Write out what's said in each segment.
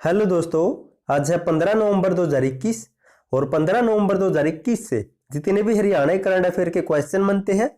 Hello दोस्तों, आज है 15 नवंबर 2021 और 15 नवंबर 2021 से जितने भी हरियाणा करंट अफेयर के क्वेश्चन बनते हैं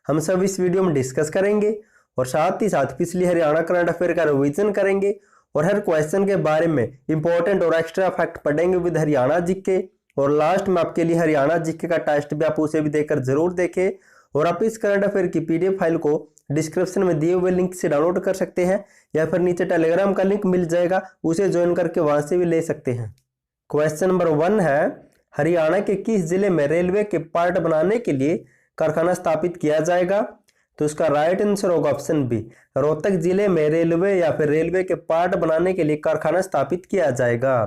हम सब इस वीडियो में डिस्कस करेंगे और साथ ही साथ पिछली हरियाणा करंट अफेयर का रिवीजन करेंगे और हर क्वेश्चन के बारे में इंपॉर्टेंट और एक्स्ट्रा फैक्ट पढ़ेंगे विद हरियाणा जीके। और लास्ट में आपके लिए हरियाणा जीके का टेस्ट भी आप उसे भी देखकर जरूर देखें और आप इस करंट अफेयर की पीडीएफ फाइल को डिस्क्रिप्शन में दिए हुए लिंक से डाउनलोड कर सकते हैं या फिर नीचे टेलीग्राम का लिंक मिल जाएगा, उसे ज्वाइन करके वहां से भी ले सकते हैं। क्वेश्चन नंबर 1 है, हरियाणा के किस जिले में रेलवे के पार्ट बनाने के लिए कारखाना स्थापित किया जाएगा? तो इसका राइट आंसर होगा ऑप्शन बी, रोहतक जिले में रेलवे या फिर रेलवे के पार्ट बनाने के लिए कारखाना स्थापित किया जाएगा।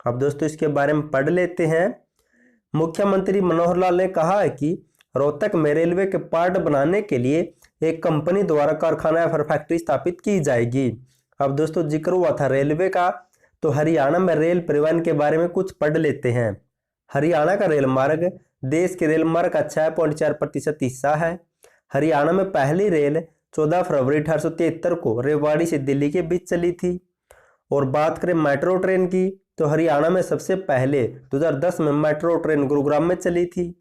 अब दोस्तों इसके बारे में पढ़ लेते हैं। मुख्यमंत्री मनोहर लाल ने कहा है कि रोहतक में रेलवे के पार्ट बनाने के लिए एक कंपनी द्वारा कारखाना या फिर फैक्ट्री स्थापित की जाएगी। अब दोस्तों जिक्र हुआ था रेलवे का, तो हरियाणा में रेल परिवहन के बारे में कुछ पढ़ लेते हैं। हरियाणा का रेल मार्ग देश के रेल मार्ग का 6.4% हिस्सा है। हरियाणा में पहली रेल 14 फरवरी 1873 को रेवाड़ी से दिल्ली के बीच चली थी। और बात करें मेट्रो ट्रेन की, तो हरियाणा में सबसे पहले 2010 में मेट्रो ट्रेन गुरुग्राम में चली थी।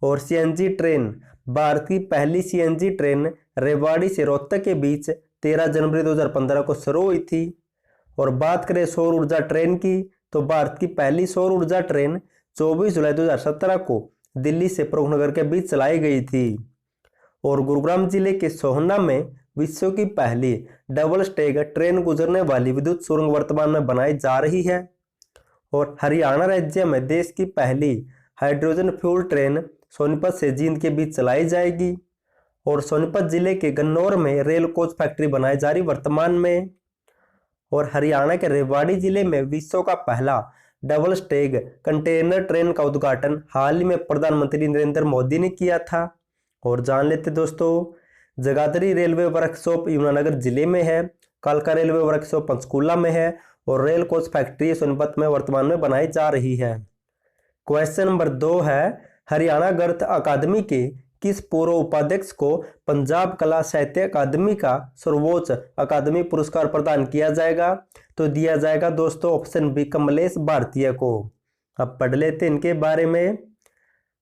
और सीएनजी ट्रेन, भारत की पहली सीएनजी ट्रेन रेवाड़ी से रोहतक के बीच 13 जनवरी 2015 को शुरू हुई थी। और बात करें सौर ऊर्जा ट्रेन की, तो भारत की पहली सौर ऊर्जा ट्रेन 24 जुलाई 2017 को दिल्ली से प्रमुखनगर के बीच चलाई गई थी। और गुरुग्राम जिले के सोहना में विश्व की पहली डबल स्टेग ट्रेन गुजरने वाली विद्युत सुरंग वर्तमान में बनाई जा रही है। और हरियाणा राज्य में देश की पहली हाइड्रोजन फ्यूल ट्रेन सोनीपत से जींद के बीच चलाई जाएगी। और सोनीपत जिले के गन्नौर में रेल कोच फैक्ट्री बनाई जा रही वर्तमान में। और हरियाणा के रेवाड़ी जिले में विश्व का पहला डबल स्टेग कंटेनर ट्रेन का उद्घाटन हाल ही में प्रधानमंत्री नरेंद्र मोदी ने किया था। और जान लेते दोस्तों, जगाधरी रेलवे वर्कशॉप यमुनानगर जिले में है, कालका रेलवे वर्कशॉप पंचकूला में है और रेल कोच फैक्ट्री सोनीपत में वर्तमान में बनाई जा रही है। क्वेश्चन नंबर 2 है, हरियाणा गणित अकादमी के किस पूर्व उपाध्यक्ष को पंजाब कला साहित्य अकादमी का सर्वोच्च अकादमी पुरस्कार प्रदान किया जाएगा? तो दिया जाएगा दोस्तों ऑप्शन बी, कमलेश भारतीय को। अब पढ़ लेते इनके बारे में।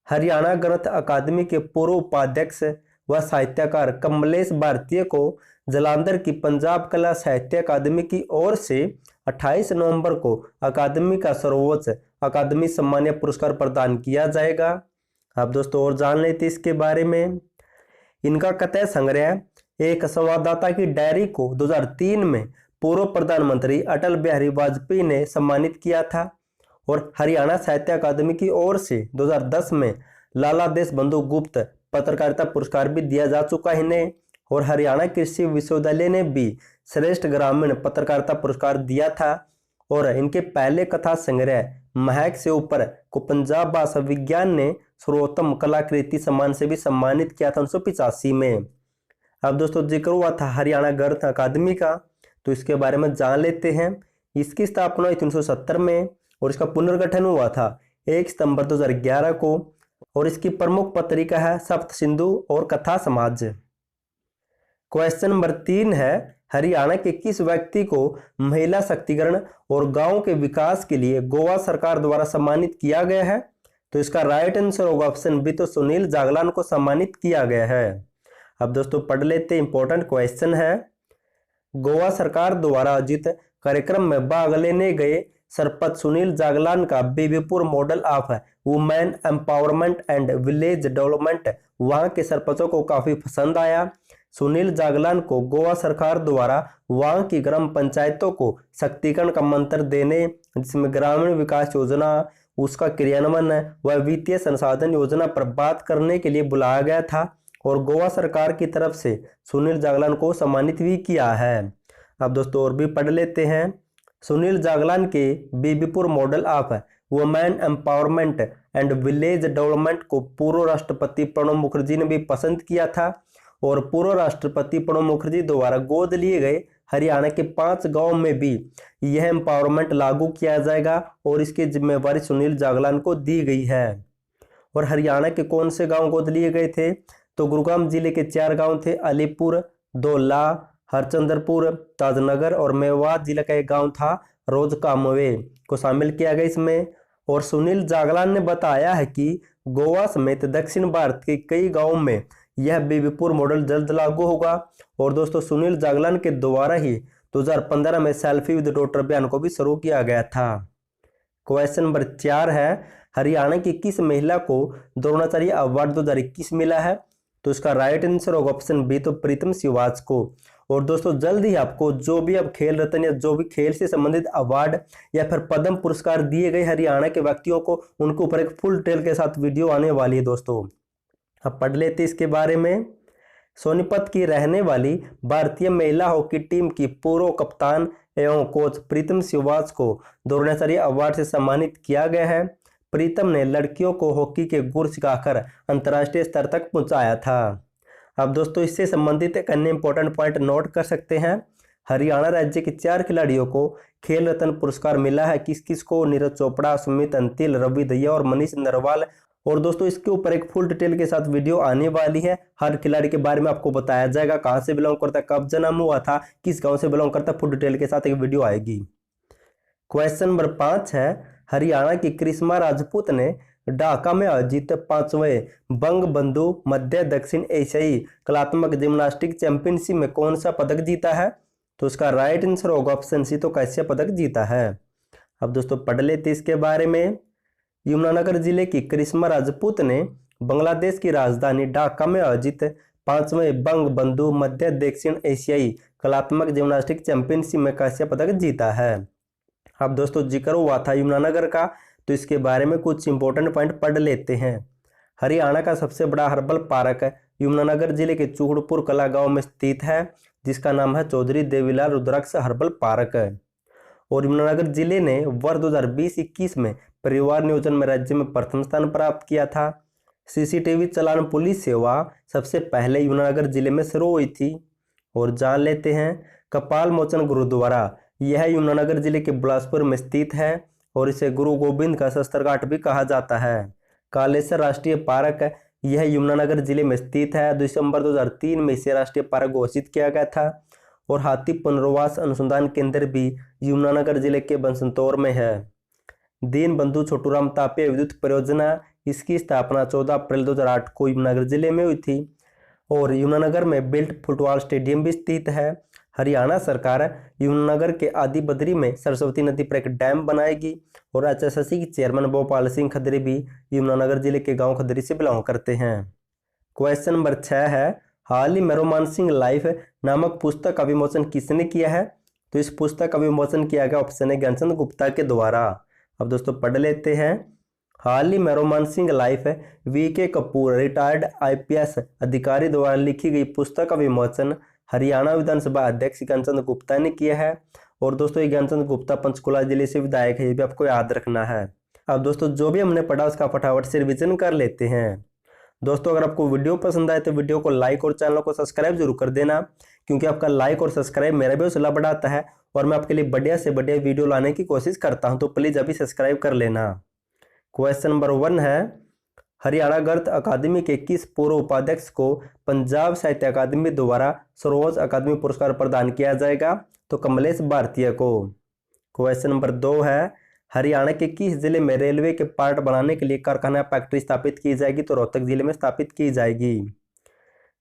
हरियाणा गणित अकादमी के पूर्व उपाध्यक्ष व साहित्यकार कमलेश भारतीय को जालंधर की पंजाब कला साहित्य अकादमी की ओर से 28 नवंबर को अकादमी का सर्वोच्च अकादमी सम्मानीय पुरस्कार प्रदान किया जाएगा। अब दोस्तों और जान लेते इसके बारे में। इनका कथाएं संग्रह एक संवाददाता की डायरी को 2003 में पूर्व प्रधानमंत्री अटल बिहारी वाजपेयी ने सम्मानित किया था। और हरियाणा साहित्य अकादमी की ओर से 2010 में लाला देशबंधु गुप्त पत्रकारिता पुरस्कार भी दिया जा चुका है इन्हें। और हरियाणा कृषि विश्वविद्यालय ने भी श्रेष्ठ ग्रामीण पत्रकारिता पुरस्कार दिया था। और इनके पहले कथा संग्रह महक से ऊपर को पंजाब भाषा विज्ञान ने सर्वोत्तम कलाकृति सम्मान से भी सम्मानित किया था 1985 में। अब दोस्तों जिक्र हुआ था हरियाणा गणित अकादमी का, तो इसके बारे में जान लेते हैं। इसकी स्थापना हुई 1970 में और इसका पुनर्गठन हुआ था 1 सितंबर 2011 को। और इसकी प्रमुख पत्रिका है सप्त सिंधु और कथा समाज। क्वेश्चन नंबर 3 है, हरियाणा के किस व्यक्ति को महिला शक्तिकरण और गांव के विकास के लिए गोवा सरकार द्वारा सम्मानित किया गया है? तो इसका राइट आंसर होगा ऑप्शन बी, तो सुनील जागलान को सम्मानित किया गया है। अब दोस्तों पढ़ लेते इंपॉर्टेंट क्वेश्चन है। गोवा सरकार द्वारा आयोजित कार्यक्रम में भाग लेने गए सरपंच सुनील जागलान का Bibipur model of women empowerment and village development वहां के सरपंचों को काफी पसंद आया। सुनील जागलान को गोवा सरकार द्वारा वहां की ग्राम पंचायतों को शक्तिकरण का मंत्र देने, जिसमें ग्रामीण विकास योजना, उसका क्रियान्वयन व वित्तीय संसाधन योजना पर बात करने के लिए बुलाया गया था। और गोवा सरकार की तरफ से सुनील जागलान को सम्मानित भी किया है। अब दोस्तों और भी पढ़ लेते हैं। सुनील जागलान के Bibipur model of women empowerment and village development को पूर्व राष्ट्रपति प्रणब मुखर्जी ने भी पसंद किया था। और पूर्व राष्ट्रपति प्रणब मुखर्जी द्वारा गोद लिए गए हरियाणा के 5 गांव में भी यह एम्पावरमेंट लागू किया जाएगा और इसकी जिम्मेवारी सुनील जागलान को दी गई है। और हरियाणा के कौन से गांव गोद लिए गए थे? तो गुरुग्राम जिले के 4 गांव थे, अलीपुर, धौला, हरचंद्रपुर, ताजनगर और मेवात जिले का एक गांव था रोज कामवे को शामिल किया गया इसमें। और सुनील जागलान ने बताया है कि गोवा समेत दक्षिण भारत के कई गांवों में यह बेबीपुर मॉडल जल्द लागू होगा। और दोस्तों सुनील जागलान के द्वारा ही 2015 में सेल्फी विद डॉटर अभियान को भी शुरू किया गया था। क्वेश्चन नंबर 4 है, हरियाणा की किस महिला को द्रोणाचार्य अवार्ड 2021 मिला है? तो इसका राइट आंसर होगा ऑप्शन बी, तो प्रीतम सिवाच को। और दोस्तों जल्द ही आपको जो भी अब खेल रत्न या जो भी खेल से संबंधित अवार्ड या फिर पद्म पुरस्कार दिए गए हरियाणा के व्यक्तियों को, उनके ऊपर एक फुल डिटेल के साथ वीडियो आने वाली है दोस्तों। अब पढ़ लेते इसके बारे में। सोनीपत की रहने वाली भारतीय महिला हॉकी टीम की पूर्व कप्तान एवं कोच प्रीतम सिवाच को द्रोणाचार्य अवार्ड से सम्मानित किया गया है। प्रीतम ने लड़कियों को हॉकी के गुर सिखाकर अंतर्राष्ट्रीय स्तर तक पहुंचाया था। अब दोस्तों इससे संबंधित एक अन्य इंपॉर्टेंट पॉइंट नोट कर सकते हैं। हरियाणा राज्य के 4 खिलाड़ियों को खेल रत्न पुरस्कार मिला है। किस किस को? नीरज चोपड़ा, सुमित अंतिल, रवि दहिया और मनीष नरवाल। और दोस्तों इसके ऊपर एक फुल डिटेल के साथ वीडियो आने वाली है। हर खिलाड़ी के बारे में आपको बताया जाएगा, कहां से बिलोंग करता है, कब जन्म हुआ था, किस गांव से बिलोंग करता है, फुल डिटेल के साथ एक वीडियो आएगी। क्वेश्चन नंबर 5 है, हरियाणा की करिश्मा राजपूत ने ढाका में आयोजित 5वें बंग बंधु मध्य दक्षिण एशियाई कलात्मक जिम्नास्टिक चैंपियनशिप में कौन सा पदक जीता है? तो इसका राइट आंसर होगा ऑप्शन सी, तो कैसे पदक जीता है। अब दोस्तों पढ़ लेते इसके बारे में। यमुनानगर जिले की करिश्मा राजपूत ने बांग्लादेश की राजधानी ढाका में आयोजित 5वें बंग बंधु मध्य दक्षिण एशियाई कलात्मक जिम्नास्टिक चैंपियनशिप में कैसे पदक जीता है। अब दोस्तों जिक्र हुआ था यमुनानगर का, तो इसके बारे में कुछ इंपॉर्टेंट पॉइंट पढ़ लेते हैं। हरियाणा का सबसे बड़ा हर्बल पार्क यमुनानगर जिले के चूड़पुर कला गांव में स्थित है, जिसका नाम है चौधरी देवीलाल रुद्राक्ष हर्बल पार्क। और यमुनानगर जिले ने वर्ष 2020-21 में परिवार नियोजन में राज्य में प्रथम स्थान प्राप्त किया था। सीसीटीवी चालान पुलिस सेवा सबसे पहले यमुनानगर जिले में शुरू हुई थी। और जान लेते हैं कपाल मोचन गुरुद्वारा, यह यमुनानगर जिले के बिलासपुर में स्थित है और इसे गुरु गोबिंद का शस्त्र घाट भी कहा जाता है। कालेसर राष्ट्रीय पार्क यह यमुनानगर जिले में स्थित है। दिसंबर 2003 में इसे राष्ट्रीय पार्क घोषित किया गया था। और हाथी पुनर्वास अनुसंधान केंद्र भी यमुनानगर जिले के बसंतौर में है। दीन बंधु छोटूराम तापीय विद्युत परियोजना, इसकी स्थापना 14 अप्रैल 2008 को यमुनानगर जिले में हुई थी। और यमुनानगर में बिल्ट फुटबॉल स्टेडियम भी स्थित है। हरियाणा सरकार यमुनानगर के आदि बद्री में सरस्वती नदी पर एक डैम बनाएगी। और HSSC के चेयरमैन भोपाल सिंह खदरी भी यमुनानगर जिले के गांव खदरी से बिलोंग करते हैं। क्वेश्चन नंबर 6 है, हाल ही में रोमांसिंग लाइफ नामक पुस्तक का विमोचन किसने किया है? तो इस पुस्तक का विमोचन किया गया ऑप्शन है ज्ञानचंद गुप्ता के द्वारा। अब दोस्तों पढ़ लेते हैं। हाल ही में romancing life VK Kapoor retired IPS अधिकारी द्वारा लिखी गई पुस्तक का विमोचन हरियाणा विधानसभा अध्यक्ष ज्ञानचंद गुप्ता ने किया है। और दोस्तों ये ज्ञानचंद गुप्ता पंचकुला जिले से विधायक है, ये भी आपको याद रखना है। अब दोस्तों जो भी हमने पढ़ा उसका फटाफट से रिवीजन कर लेते हैं। दोस्तों अगर आपको वीडियो पसंद आए तो वीडियो को लाइक और चैनल को सब्सक्राइब जरूर कर देना, क्योंकि आपका लाइक और सब्सक्राइब मेरा भी हौसला बढ़ाता है और मैं आपके लिए बढ़िया से बढ़िया वीडियो लाने की कोशिश करता हूं, तो प्लीज़ अभी सब्सक्राइब कर लेना। क्वेश्चन नंबर 1 है, हरियाणा गद्य अकादमी के किस पूर्व उपाध्यक्ष को पंजाब साहित्य अकादमी द्वारा सर्वोच्च अकादमी पुरस्कार प्रदान किया जाएगा? तो कमलेश भारतीय को। क्वेश्चन नंबर 2 है, हरियाणा के किस जिले में रेलवे के पार्ट बनाने के लिए कारखाना फैक्ट्री स्थापित की जाएगी? तो रोहतक जिले में स्थापित की जाएगी।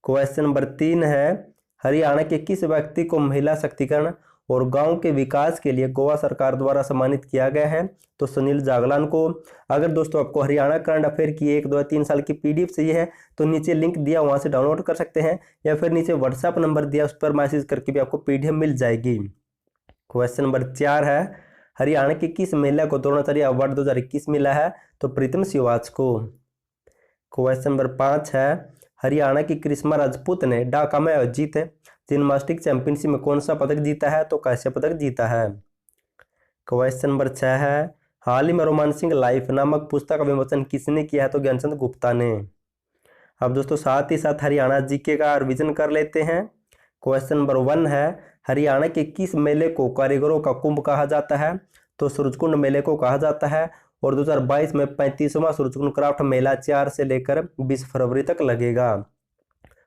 क्वेश्चन नंबर 3 है, हरियाणा के किस व्यक्ति को महिला शक्तिकरण और गांव के विकास के लिए गोवा सरकार द्वारा सम्मानित किया गया है? तो सुनील जागलान को। अगर दोस्तों आपको हरियाणा करंट अफेयर की 1, 2, 3 साल की PDF चाहिए है तो नीचे लिंक दिया, वहां से डाउनलोड कर सकते हैं, या फिर नीचे WhatsApp नंबर दिया, उस पर मैसेज करके भी आपको PDF मिल जाएगी। क्वेश्चन नंबर 4 है, हरियाणा की किस महिला को द्रोणाचार्य अवार्ड 2021 मिला है? तो प्रीतम सिवाच को। क्वेश्चन नंबर 5 है, हरियाणा की करिश्मा राजपूत ने ढाका में आयोजित जिम्नास्टिक चैंपियनशिप में कौन सा पदक जीता है? तो कैसे पदक जीता है। क्वेश्चन नंबर 6 है, हाल ही में रोमांसिंग लाइफ नामक पुस्तक का विमोचन किसने किया है? तो ज्ञानचंद गुप्ता ने। अब दोस्तों साथ ही साथ हरियाणा GK का रिवीजन कर लेते हैं। क्वेश्चन नंबर 1 है, हरियाणा के किस मेले को कारीगरों का कुंभ कहा जाता है? तो सूरजकुंड मेले को कहा जाता है। और 2022 में 35वां सूरजकुंड क्राफ्ट मेला 4 से लेकर 20 फरवरी तक लगेगा।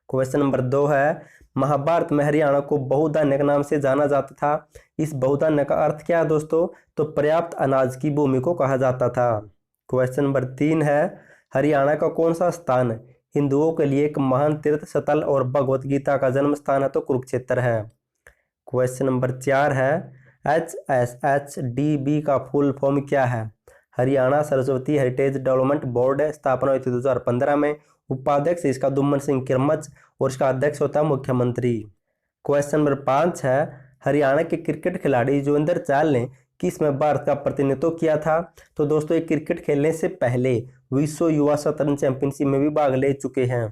क्वेश्चन नंबर 2 है, महाभारत में हरियाणा को बहुधान्य के नाम से जाना जाता था। इस बहुधान्य का अर्थ क्या है दोस्तों? तो पर्याप्त अनाज की भूमि को कहा जाता था। क्वेश्चन नंबर 3 है, हरियाणा का कौन सा स्थान हिंदुओं के लिए एक महान तीर्थ स्थल और भगवत गीता का जन्म स्थान है? तो कुरुक्षेत्र है। क्वेश्चन नंबर 4 है, HSHDB का फुल फॉर्म क्या है? Haryana Saraswati heritage development board है, स्थापना हुई थी 2015 में। उपाध्यक्ष इसका दुम्मन सिंह किरमच और इसका अध्यक्ष होता है मुख्यमंत्री। क्वेश्चन नंबर 5 है, हरियाणा के क्रिकेट खिलाड़ी जोगिंदर चहल ने किस में भारत का प्रतिनिधित्व किया था? तो दोस्तों ये क्रिकेट खेलने से पहले विश्व युवा शतरंज चैंपियनशिप में भी भाग ले चुके हैं।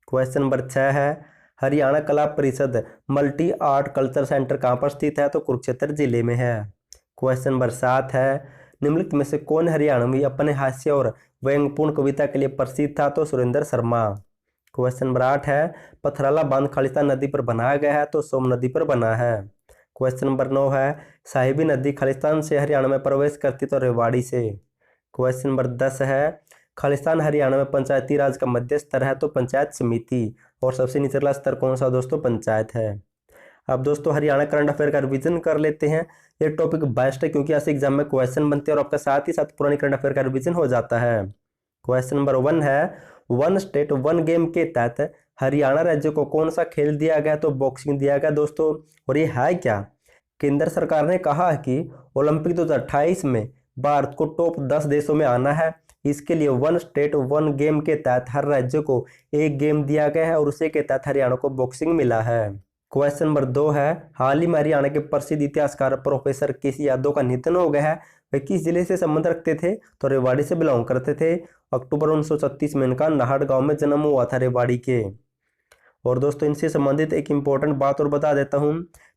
क्वेश्चन नंबर 6 है, हरियाणा कला परिषद मल्टी आर्ट कल्चर सेंटर कहाँ पर स्थित है? तो कुरुक्षेत्र जिले में है। क्वेश्चन नंबर 7 है, निम्नलिखित में से कौन हरियाणवी अपने हास्य और व्यंग्यपूर्ण कविता के लिए प्रसिद्ध था? तो सुरेंद्र शर्मा। क्वेश्चन नंबर 8 है, पथराला बांध खालिस्तान नदी पर बनाया गया है? तो सोम नदी पर बना है। क्वेश्चन नंबर 9 है, साहिबी नदी खालिस्तान से हरियाणा में प्रवेश करती तो रेवाड़ी से। क्वेश्चन नंबर 10 है, खालिस्तान हरियाणा में पंचायती राज का मध्य स्तर है? तो पंचायत समिति। और सबसे निचला स्तर कौन सा दोस्तों? पंचायत है। अब दोस्तों हरियाणा करंट अफेयर का रिवीजन कर लेते हैं। ये टॉपिक बेस्ट है क्योंकि ऐसे एग्जाम में क्वेश्चन बनते हैं और आपका साथ ही साथ पुरानी करंट अफेयर का रिवीजन हो जाता है। क्वेश्चन नंबर 1 है, वन स्टेट वन गेम के तहत हरियाणा राज्य को कौन सा खेल दिया गया? तो बॉक्सिंग दिया गया दोस्तों। और ये है क्या? केंद्र सरकार ने कहा है कि ओलंपिक 2028 में भारत को टॉप 10 देशों में आना है। इसके लिए वन स्टेट वन गेम के तहत हर राज्य को एक गेम दिया गया है और उसी के तहत हरियाणा को बॉक्सिंग मिला है। क्वेश्चन नंबर 2 है, हाल ही में हरियाणा के प्रसिद्ध इतिहासकार प्रोफेसर केसी यादव का निधन हो गया है। वे किस जिले से संबंध रखते थे? तो रेवाड़ी से बिलोंग करते थे। अक्टूबर 1936 में इनका नाहड़ गांव में जन्म हुआ था रेवाड़ी के। और दोस्तों इनसे संबंधित एक इम्पोर्टेंट बात और बता देता हूँ।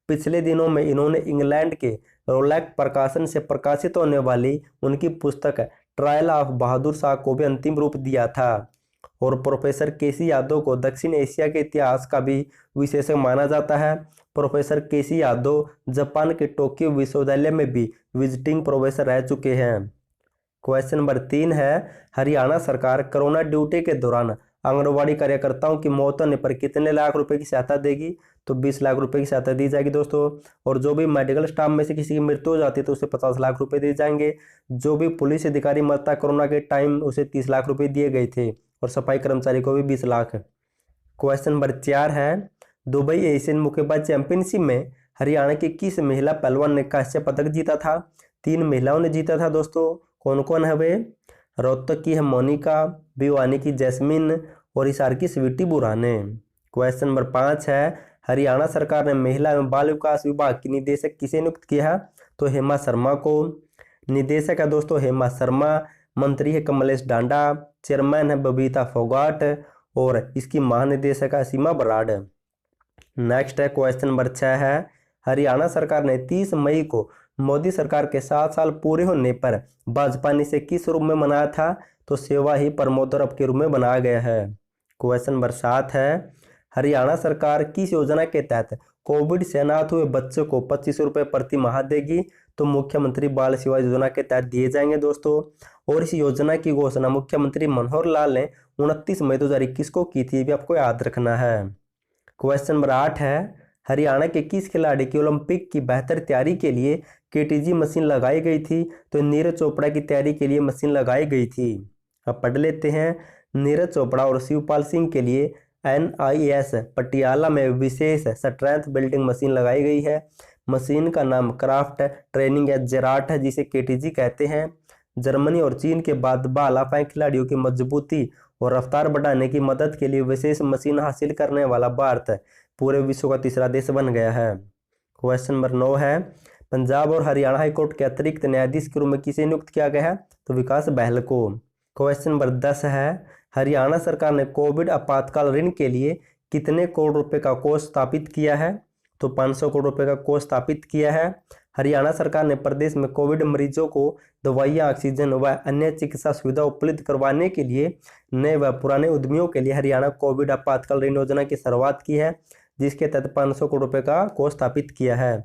पिछले दिनों में इन्होंने इंग्लैंड के रोलैक प्रकाशन से प्रकाशित होने वाली उनकी पुस्तक ट्रायल ऑफ बहादुर शाह को भी अंतिम रूप दिया था। और प्रोफेसर केसी यादव को दक्षिण एशिया के इतिहास का भी विशेषज्ञ माना जाता है। प्रोफेसर केसी यादव जापान के टोक्यो विश्वविद्यालय में भी विजिटिंग प्रोफेसर रह चुके हैं। क्वेश्चन नंबर 3 है, हरियाणा सरकार कोरोना ड्यूटी के दौरान आंगनबाड़ी कार्यकर्ताओं की मौत होने पर कितने लाख रुपए की सहायता देगी? तो 20 लाख रुपए की सहायता दी जाएगी दोस्तों। और जो भी मेडिकल स्टाफ में से किसी की मृत्यु हो जाती है तो उसे 50 लाख रुपए दिए जाएंगे। जो भी पुलिस अधिकारी मरता कोरोना के टाइम उसे 30 लाख रुपए दिए गए थे और सफाई कर्मचारी को भी 20 लाख। क्वेश्चन नंबर 4 है, दुबई एशियन मुक्केबाजी चैंपियनशिप में हरियाणा की किस महिला पहलवान ने कांस्य पदक जीता था? 3 महिलाओं ने जीता था दोस्तों। कौन कौन है वे? रोहतक की है मोनिका, भिवानी की जैस्मिन और हिसार की स्वीटी बुराने। क्वेश्चन नंबर 5 है, हरियाणा सरकार ने महिला एवं बाल विकास विभाग की निदेशक किसे नियुक्त किया है? तो हेमा शर्मा को। निदेशक है दोस्तों हेमा शर्मा, मंत्री है कमलेश डांडा, चेयरमैन है बबीता फोगाट और इसकी महानिदेशक है सीमा बराड़। नेक्स्ट है क्वेश्चन नंबर 6 है, हरियाणा सरकार ने 30 मई को मोदी सरकार के 7 साल पूरे होने पर भाजपा ने इसे किस रूप में मनाया था? तो सेवा ही परमोत्तरव के रूप में बनाया गया है। क्वेश्चन नंबर 7 है, हरियाणा सरकार किस योजना के तहत कोविड से अनाथ हुए बच्चों को 25 रुपये प्रति माह देगी? तो मुख्यमंत्री बाल सेवा योजना के तहत दिए जाएंगे दोस्तों। और इस योजना की घोषणा मुख्यमंत्री मनोहर लाल ने 29 मई 2021 को की थी, ये भी आपको याद रखना है। क्वेश्चन नंबर 8 है, हरियाणा के किस खिलाड़ी की ओलंपिक की बेहतर तैयारी के लिए केटीजी मशीन लगाई गई थी? तो नीरज चोपड़ा की तैयारी के लिए मशीन लगाई गई थी। अब पढ़ लेते हैं। नीरज चोपड़ा और शिवपाल सिंह के लिए NIS पटियाला में विशेष स्ट्रेंथ बिल्डिंग मशीन लगाई गई है। मशीन का नाम क्राफ्ट ट्रेनिंग या जेराट है, जिसे केटीजी कहते हैं। जर्मनी और चीन के बाद भाला फेंक खिलाड़ियों की मजबूती और रफ्तार बढ़ाने की मदद के लिए विशेष मशीन हासिल करने वाला भारत पूरे विश्व का तीसरा देश बन गया है। क्वेश्चन नंबर 9 है, पंजाब और हरियाणा हाईकोर्ट के अतिरिक्त न्यायाधीश के रूप में किसे नियुक्त किया गया है? तो विकास बहल को। क्वेश्चन नंबर 10 है, हरियाणा सरकार ने कोविड आपातकाल ऋण के लिए कितने करोड़ रुपए का कोष स्थापित किया है? तो 500 करोड़ रुपए का कोष स्थापित किया है। हरियाणा सरकार ने प्रदेश में कोविड मरीजों को दवाइयाँ, ऑक्सीजन व अन्य चिकित्सा सुविधा उपलब्ध करवाने के लिए नए व पुराने उद्यमियों के लिए हरियाणा कोविड आपातकाल ऋण योजना की शुरुआत की है, जिसके तहत 500 करोड़ रुपए का कोष स्थापित किया है।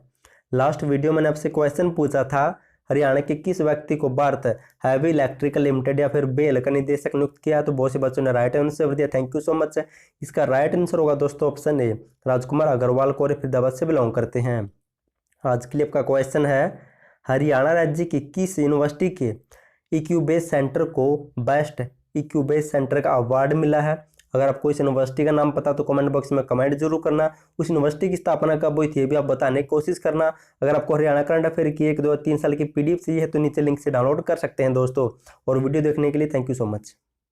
लास्ट वीडियो मैंने आपसे क्वेश्चन पूछा था, हरियाणा के किस व्यक्ति को भारत हैवी इलेक्ट्रिकल लिमिटेड या फिर बेल का निदेशक नियुक्त किया? तो बहुत से बच्चों ने राइट आंसर दिया, थैंक यू सो मच। इसका राइट आंसर होगा दोस्तों ऑप्शन ए, राजकुमार अग्रवाल को फरीदाबाद से बिलोंग करते हैं। आज के लिए आपका क्वेश्चन है, हरियाणा राज्य की किस यूनिवर्सिटी के इक्यूबेस सेंटर को बेस्ट इक्यूबेस सेंटर का अवार्ड मिला है? अगर आपको इस यूनिवर्सिटी का नाम पता तो कमेंट बॉक्स में कमेंट जरूर करना। उस यूनिवर्सिटी की स्थापना कब हुई थी ये भी आप बताने की कोशिश करना। अगर आपको हरियाणा करंट अफेयर की 1, 2, 3 साल की PDF चाहिए तो नीचे लिंक से डाउनलोड कर सकते हैं दोस्तों। और वीडियो देखने के लिए थैंक यू सो मच।